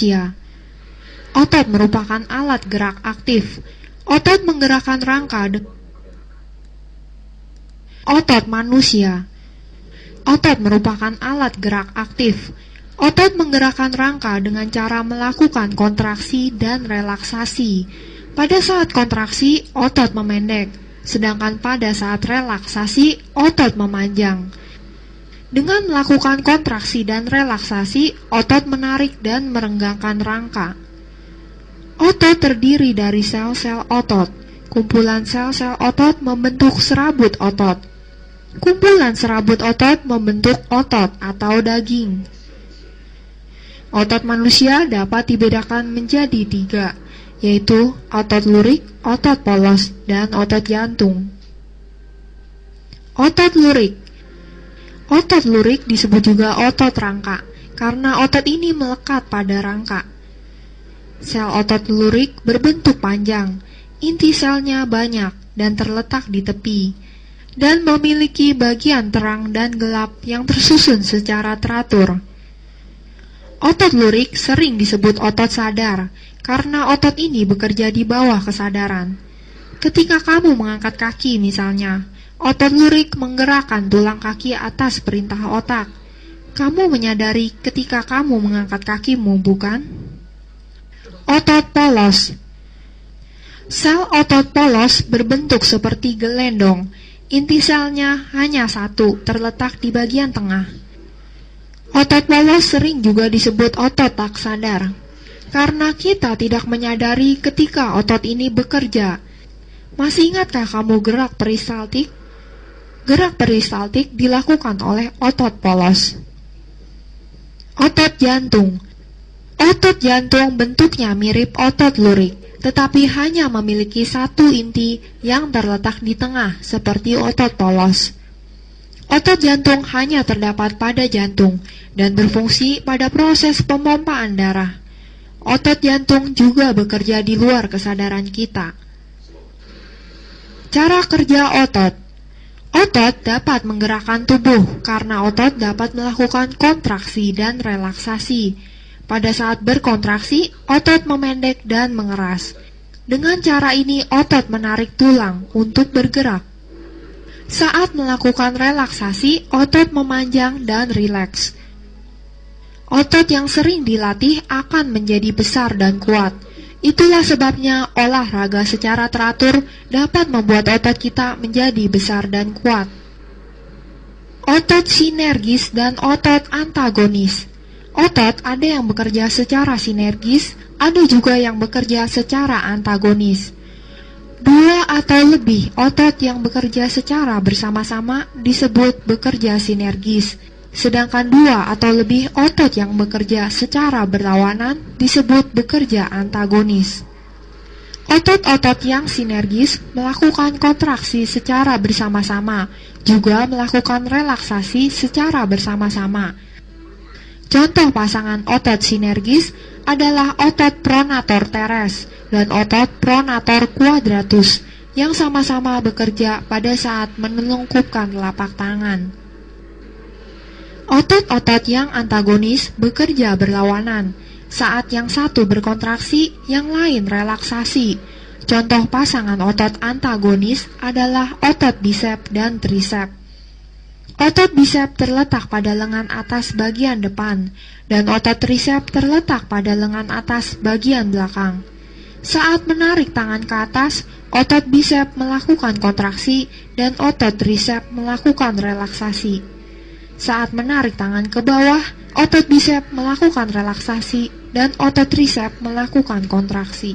manusia. Otot merupakan alat gerak aktif. Otot menggerakkan rangka Otot manusia. Otot merupakan alat gerak aktif. Otot menggerakkan rangka dengan cara melakukan kontraksi dan relaksasi. Pada saat kontraksi, otot memendek, sedangkan pada saat relaksasi, otot memanjang. Dengan melakukan kontraksi dan relaksasi, otot menarik dan merenggangkan rangka. Otot terdiri dari sel-sel otot. Kumpulan sel-sel otot membentuk serabut otot. Kumpulan serabut otot membentuk otot atau daging. Otot manusia dapat dibedakan menjadi 3, yaitu otot lurik, otot polos, dan otot jantung. Otot lurik. Otot lurik disebut juga otot rangka, karena otot ini melekat pada rangka. Sel otot lurik berbentuk panjang, inti selnya banyak dan terletak di tepi, dan memiliki bagian terang dan gelap yang tersusun secara teratur. Otot lurik sering disebut otot sadar, karena otot ini bekerja di bawah kesadaran. Ketika kamu mengangkat kaki misalnya, otot lurik menggerakkan tulang kaki atas perintah otak. Kamu menyadari ketika kamu mengangkat kakimu, bukan? Otot polos. Sel otot polos berbentuk seperti gelendong. Inti selnya hanya satu, terletak di bagian tengah. Otot polos sering juga disebut otot tak sadar, karena kita tidak menyadari ketika otot ini bekerja. Masih ingatkah kamu gerak peristaltik? Gerak peristaltik dilakukan oleh otot polos. Otot jantung. Otot jantung bentuknya mirip otot lurik, tetapi hanya memiliki satu inti yang terletak di tengah, seperti otot polos. Otot jantung hanya terdapat pada jantung dan berfungsi pada proses pemompaan darah. Otot jantung juga bekerja di luar kesadaran kita. Cara kerja otot. Otot dapat menggerakkan tubuh karena otot dapat melakukan kontraksi dan relaksasi. Pada saat berkontraksi, otot memendek dan mengeras. Dengan cara ini, otot menarik tulang untuk bergerak. Saat melakukan relaksasi, otot memanjang dan rileks. Otot yang sering dilatih akan menjadi besar dan kuat. Itulah sebabnya olahraga secara teratur dapat membuat otot kita menjadi besar dan kuat. Otot sinergis dan otot antagonis. Otot ada yang bekerja secara sinergis, ada juga yang bekerja secara antagonis. 2 atau lebih otot yang bekerja secara bersama-sama disebut bekerja sinergis, sedangkan 2 atau lebih otot yang bekerja secara berlawanan disebut bekerja antagonis. Otot-otot yang sinergis melakukan kontraksi secara bersama-sama, juga melakukan relaksasi secara bersama-sama. Contoh pasangan otot sinergis adalah otot pronator teres dan otot pronator quadratus yang sama-sama bekerja pada saat menelungkupkan telapak tangan. Otot-otot yang antagonis bekerja berlawanan. Saat yang satu berkontraksi, yang lain relaksasi. Contoh pasangan otot antagonis adalah otot bisep dan trisep. Otot bisep terletak pada lengan atas bagian depan, dan otot trisep terletak pada lengan atas bagian belakang. Saat menarik tangan ke atas, otot bisep melakukan kontraksi dan otot trisep melakukan relaksasi. Saat menarik tangan ke bawah, otot bisep melakukan relaksasi dan otot trisep melakukan kontraksi.